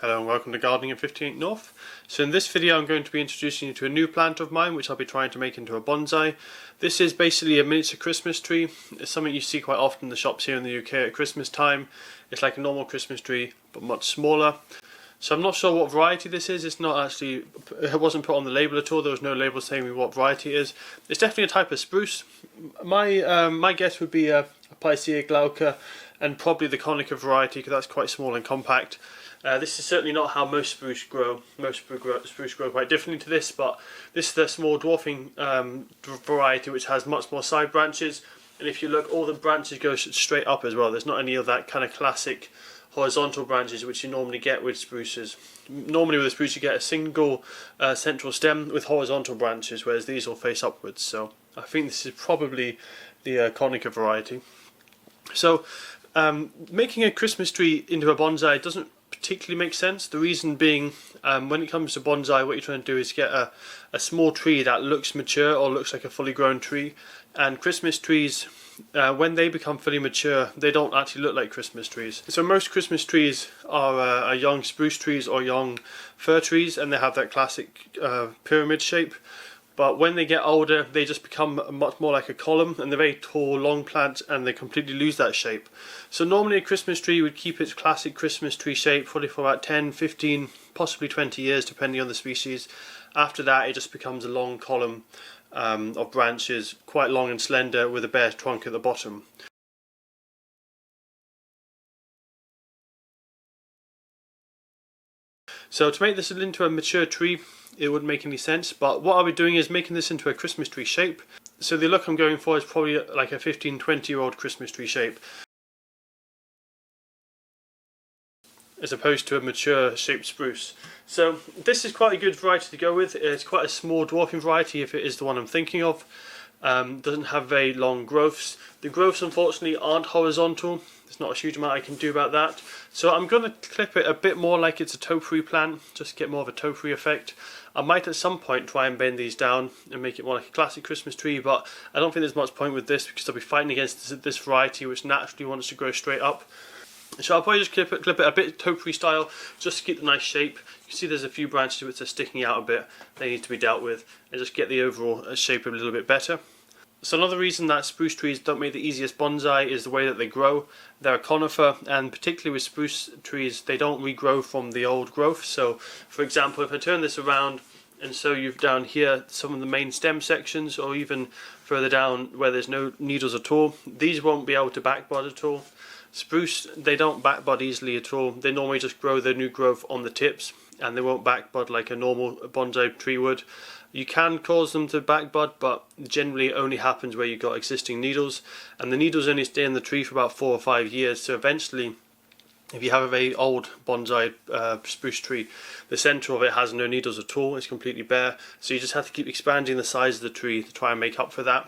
Hello and welcome to Gardening at 58 North. So in this video I'm going to be introducing you to a new plant of mine which I'll be trying to make into a bonsai. This is basically a miniature Christmas tree. It's something you see quite often in the shops here in the UK at Christmas time. It's like a normal Christmas tree but much smaller. So I'm not sure what variety this is. It's not actually, it wasn't put on the label at all. There was no label saying what variety it is. It's definitely a type of spruce. My guess would be a Picea glauca and probably the conica variety because that's quite small and compact. This is certainly not how most spruce grow. Most spruce grow quite differently to this, but this is the small dwarfing variety which has much more side branches. And if you look, all the branches go straight up as well. There's not any of that kind of classic horizontal branches which you normally get with spruces. Normally with a spruce you get a single central stem with horizontal branches, whereas these all face upwards. So I think this is probably the conica variety. So making a Christmas tree into a bonsai doesn't particularly make sense. The reason being, when it comes to bonsai, what you're trying to do is get a small tree that looks mature or looks like a fully grown tree. And Christmas trees, when they become fully mature, they don't actually look like Christmas trees. So most Christmas trees are young spruce trees or young fir trees, and they have that classic pyramid shape. But when they get older, they just become much more like a column, and they're very tall, long plants, and they completely lose that shape. So normally a Christmas tree would keep its classic Christmas tree shape probably for about 10, 15, possibly 20 years, depending on the species. After that, it just becomes a long column of branches, quite long and slender, with a bare trunk at the bottom. So to make this into a mature tree, it wouldn't make any sense, but what I'll be doing is making this into a Christmas tree shape. So the look I'm going for is probably like a 15-20 year old Christmas tree shape, as opposed to a mature shaped spruce. So this is quite a good variety to go with. It's quite a small dwarfing variety if it is the one I'm thinking of. Doesn't have very long growths. The growths unfortunately aren't horizontal. There's not a huge amount I can do about that. So I'm going to clip it a bit more like it's a topiary plant, just to get more of a topiary effect. I might at some point try and bend these down and make it more like a classic Christmas tree, but I don't think there's much point with this because I'll be fighting against this variety which naturally wants to grow straight up. So I'll probably just clip it a bit topiary style, just to keep the nice shape. You can see there's a few branches which are sticking out a bit. They need to be dealt with and just get the overall shape a little bit better. So another reason that spruce trees don't make the easiest bonsai is the way that they grow. They're a conifer, and particularly with spruce trees, they don't regrow from the old growth. So for example, if I turn this around and show you down here some of the main stem sections, or even further down where there's no needles at all, these won't be able to backbud at all. Spruce, they don't backbud easily at all. They normally just grow their new growth on the tips, and they won't backbud like a normal bonsai tree would. You can cause them to backbud, but generally it only happens where you've got existing needles, and the needles only stay in the tree for about 4 or 5 years. So eventually, if you have a very old bonsai spruce tree, the centre of it has no needles at all, it's completely bare, so you just have to keep expanding the size of the tree to try and make up for that.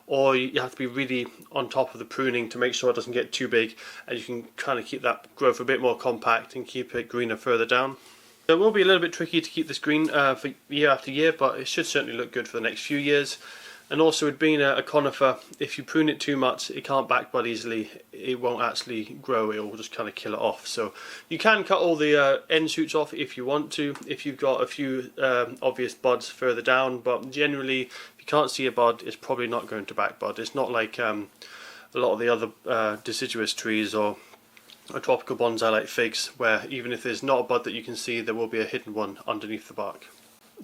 Or you have to be really on top of the pruning to make sure it doesn't get too big, and you can kind of keep that growth a bit more compact and keep it greener further down. So it will be a little bit tricky to keep this green for year after year, but it should certainly look good for the next few years. And also with being a conifer, if you prune it too much, it can't backbud easily. It won't actually grow, it will just kind of kill it off. So you can cut all the end shoots off if you want to, if you've got a few obvious buds further down, but generally if you can't see a bud, it's probably not going to backbud. It's not like a lot of the other deciduous trees or a tropical bonsai like figs, where even if there's not a bud that you can see, there will be a hidden one underneath the bark.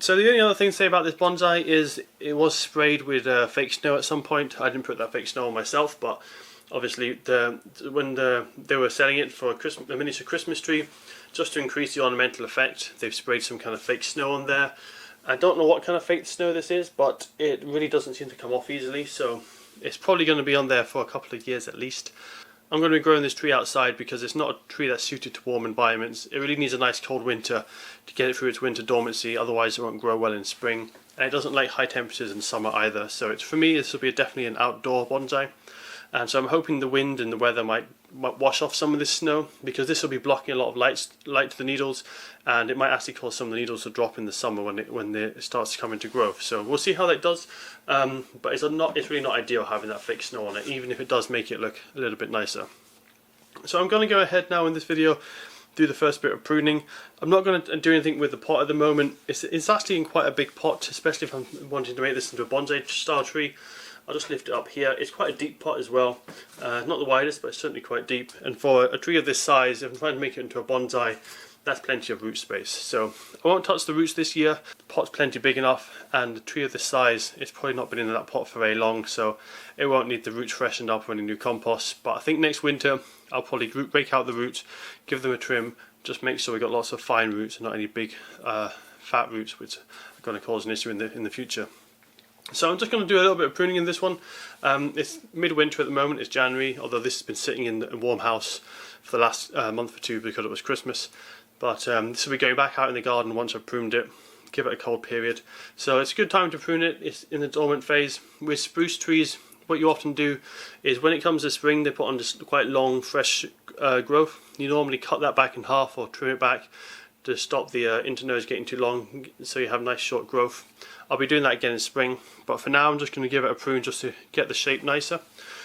So the only other thing to say about this bonsai is it was sprayed with fake snow at some point. I didn't put that fake snow on myself, but obviously when they were selling it for a miniature Christmas tree, just to increase the ornamental effect, they've sprayed some kind of fake snow on there. I don't know what kind of fake snow this is, but it really doesn't seem to come off easily, so it's probably going to be on there for a couple of years at least. I'm going to be growing this tree outside because it's not a tree that's suited to warm environments. It really needs a nice cold winter to get it through its winter dormancy, otherwise it won't grow well in spring. And it doesn't like high temperatures in summer either, so for me this will be definitely an outdoor bonsai. And so I'm hoping the wind and the weather might wash off some of this snow, because this will be blocking a lot of light to the needles, and it might actually cause some of the needles to drop in the summer when it starts to come into growth. So we'll see how that does, but it's really not ideal having that fake snow on it, even if it does make it look a little bit nicer. So I'm going to go ahead now in this video do the first bit of pruning. I'm not going to do anything with the pot at the moment. It's actually in quite a big pot, especially if I'm wanting to make this into a bonsai style tree. I'll just lift it up here. It's quite a deep pot as well. Not the widest, but it's certainly quite deep. And for a tree of this size, if I'm trying to make it into a bonsai, that's plenty of root space. So I won't touch the roots this year. The pot's plenty big enough, and a tree of this size, it's probably not been in that pot for very long, so it won't need the roots freshened up or any new compost. But I think next winter I'll probably rake out the roots, give them a trim, just make sure we've got lots of fine roots and not any big fat roots, which are going to cause an issue in the future. So I'm just going to do a little bit of pruning in this one. It's midwinter at the moment, it's January, although this has been sitting in a warm house for the last month or two because it was Christmas. But this will be going back out in the garden once I've pruned it, give it a cold period. So it's a good time to prune it. It's in the dormant phase. With spruce trees, what you often do is when it comes to spring, they put on this quite long, fresh growth. You normally cut that back in half or trim it back to stop the internode getting too long, so you have nice short growth. I'll be doing that again in spring, but for now I'm just going to give it a prune just to get the shape nicer.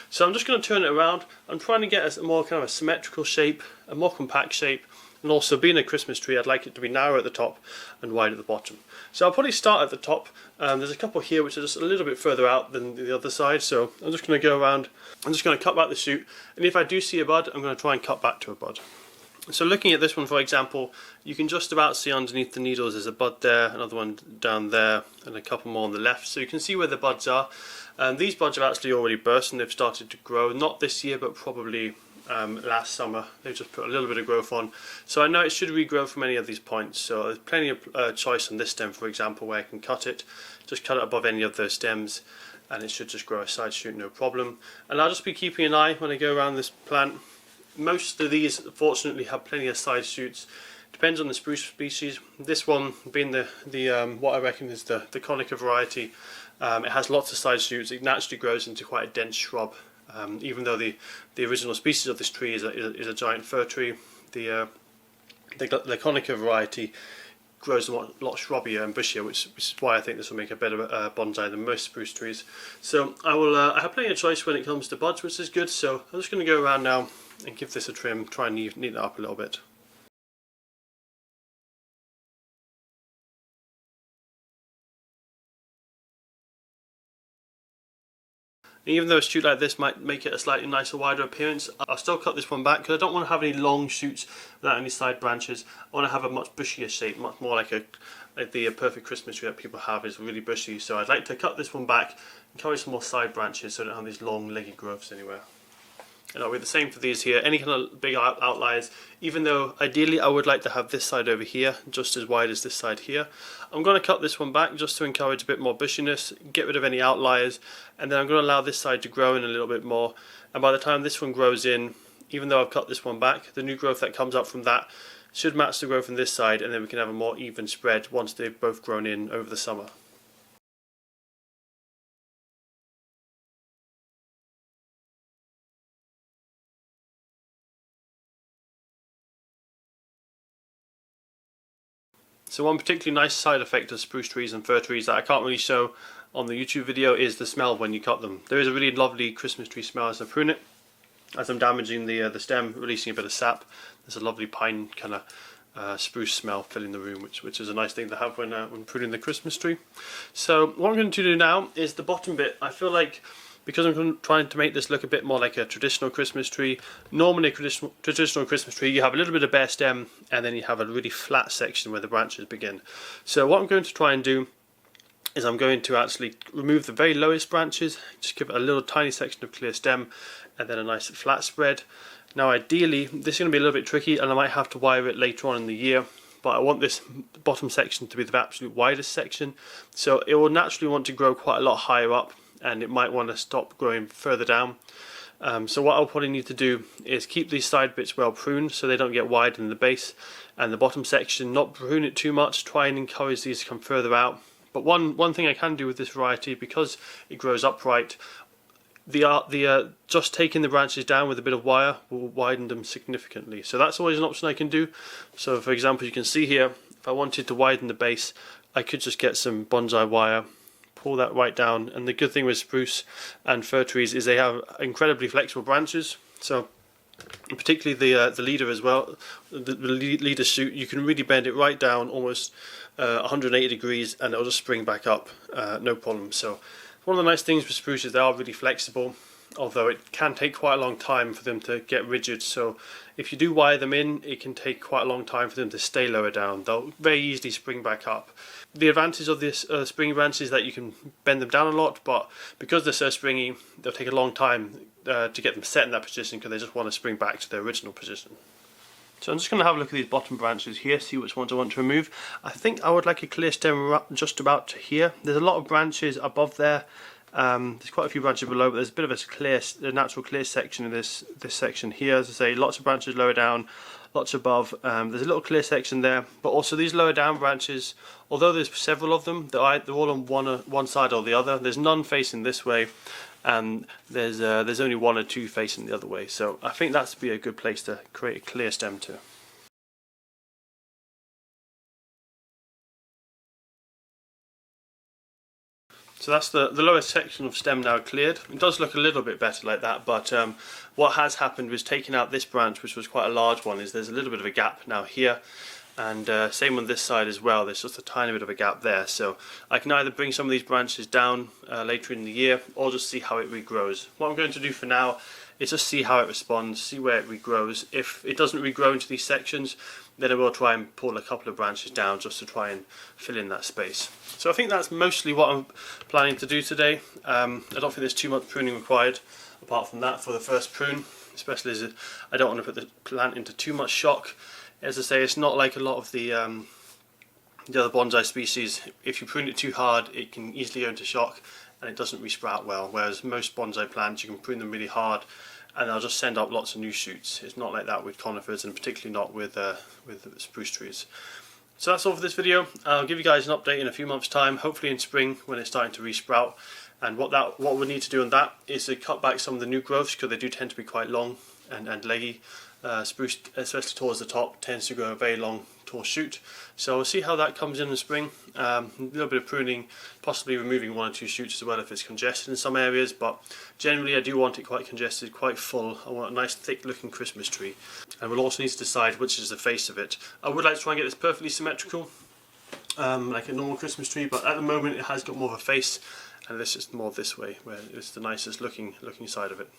So I'm just going to turn it around. I'm trying to get a more kind of a symmetrical shape, a more compact shape, and also being a Christmas tree, I'd like it to be narrow at the top and wide at the bottom. So I'll probably start at the top. There's a couple here which are just a little bit further out than the other side, so I'm just going to go around. I'm just going to cut back the shoot, and if I do see a bud, I'm going to try and cut back to a bud. So looking at this one, for example, you can just about see underneath the needles there's a bud there, another one down there, and a couple more on the left. So you can see where the buds are. These buds have actually already burst and they've started to grow. Not this year, but probably last summer. They've just put a little bit of growth on. So I know it should regrow from any of these points. So there's plenty of choice on this stem, for example, where I can cut it. Just cut it above any of those stems, and it should just grow a side shoot, no problem. And I'll just be keeping an eye when I go around this plant. Most of these fortunately have plenty of side shoots. Depends on the spruce species. This one being the what I reckon is the conica variety, it has lots of side shoots. It naturally grows into quite a dense shrub. Even though the original species of this tree is a giant fir tree, the conica variety grows a lot shrubbier and bushier, which is why I think this will make a better bonsai than most spruce trees. So I have plenty of choice when it comes to buds, which is good. So I'm just going to go around now and give this a trim, try and neaten it up a little bit. And even though a shoot like this might make it a slightly nicer, wider appearance, I'll still cut this one back because I don't want to have any long shoots without any side branches. I want to have a much bushier shape, much more like the perfect Christmas tree that people have is really bushy. So I'd like to cut this one back and carry some more side branches so I don't have these long leggy growths anywhere. And I'll be the same for these here, any kind of big outliers, even though ideally I would like to have this side over here just as wide as this side here. I'm going to cut this one back just to encourage a bit more bushiness, get rid of any outliers, and then I'm going to allow this side to grow in a little bit more. And by the time this one grows in, even though I've cut this one back, the new growth that comes up from that should match the growth on this side, and then we can have a more even spread once they've both grown in over the summer. So one particularly nice side effect of spruce trees and fir trees that I can't really show on the YouTube video is the smell when you cut them. There is a really lovely Christmas tree smell as I prune it. As I'm damaging the stem, releasing a bit of sap, there's a lovely pine kind of spruce smell filling the room, which is a nice thing to have when pruning the Christmas tree. So what I'm going to do now is the bottom bit. I feel like because I'm trying to make this look a bit more like a traditional Christmas tree, normally a traditional Christmas tree you have a little bit of bare stem and then you have a really flat section where the branches begin. So what I'm going to try and do is I'm going to actually remove the very lowest branches, just give it a little tiny section of clear stem and then a nice flat spread. Now ideally this is going to be a little bit tricky and I might have to wire it later on in the year, but I want this bottom section to be the absolute widest section, so it will naturally want to grow quite a lot higher up and it might want to stop growing further down. So what I'll probably need to do is keep these side bits well pruned so they don't get wide in the base, and the bottom section not prune it too much, try and encourage these to come further out. But one thing I can do with this variety, because it grows upright, just taking the branches down with a bit of wire will widen them significantly. So that's always an option I can do. So for example, you can see here, if I wanted to widen the base, I could just get some bonsai wire, pull that right down. And the good thing with spruce and fir trees is they have incredibly flexible branches, so and particularly the leader as well, the leader shoot. You can really bend it right down almost 180 degrees, and it'll just spring back up, no problem. So one of the nice things with spruces, they are really flexible, although it can take quite a long time for them to get rigid. So if you do wire them in, it can take quite a long time for them to stay lower down. They'll very easily spring back up. The advantage of this springy branch is that you can bend them down a lot, but because they're so springy, they'll take a long time to get them set in that position, because they just want to spring back to their original position. So I'm just going to have a look at these bottom branches here, see which ones I want to remove. I think I would like a clear stem just about to here. There's a lot of branches above there. There's quite a few branches below, but there's a bit of a natural clear section in this section here. As I say, lots of branches lower down, lots above. There's a little clear section there, but also these lower down branches, although there's several of them, they're all on one side or the other. There's none facing this way, and there's only one or two facing the other way. So I think that's be a good place to create a clear stem to. So that's the lower section of stem now cleared. It does look a little bit better like that, but what has happened was taking out this branch, which was quite a large one, is there's a little bit of a gap now here, and same on this side as well. There's just a tiny bit of a gap there. So I can either bring some of these branches down later in the year, or just see how it regrows. What I'm going to do for now is just see how it responds, see where it regrows. If it doesn't regrow into these sections, then I will try and pull a couple of branches down just to try and fill in that space. So I think that's mostly what I'm planning to do today. I don't think there's too much pruning required apart from that for the first prune, especially as I don't want to put the plant into too much shock. As I say, it's not like a lot of the other bonsai species. If you prune it too hard, it can easily go into shock and it doesn't resprout well, whereas most bonsai plants, you can prune them really hard and they'll just send up lots of new shoots. It's not like that with conifers, and particularly not with spruce trees. So that's all for this video. I'll give you guys an update in a few months' time, hopefully in spring when it's starting to resprout. And what we need to do on that is to cut back some of the new growths, because they do tend to be quite long and leggy. Spruce, especially towards the top, tends to grow a very long, tall shoot. So we'll see how that comes in the spring. A little bit of pruning, possibly removing one or two shoots as well if it's congested in some areas, but generally I do want it quite congested, quite full. I want a nice thick looking Christmas tree. And we'll also need to decide which is the face of it. I would like to try and get this perfectly symmetrical, like a normal Christmas tree, but at the moment it has got more of a face, and this is more this way, where it's the nicest looking side of it.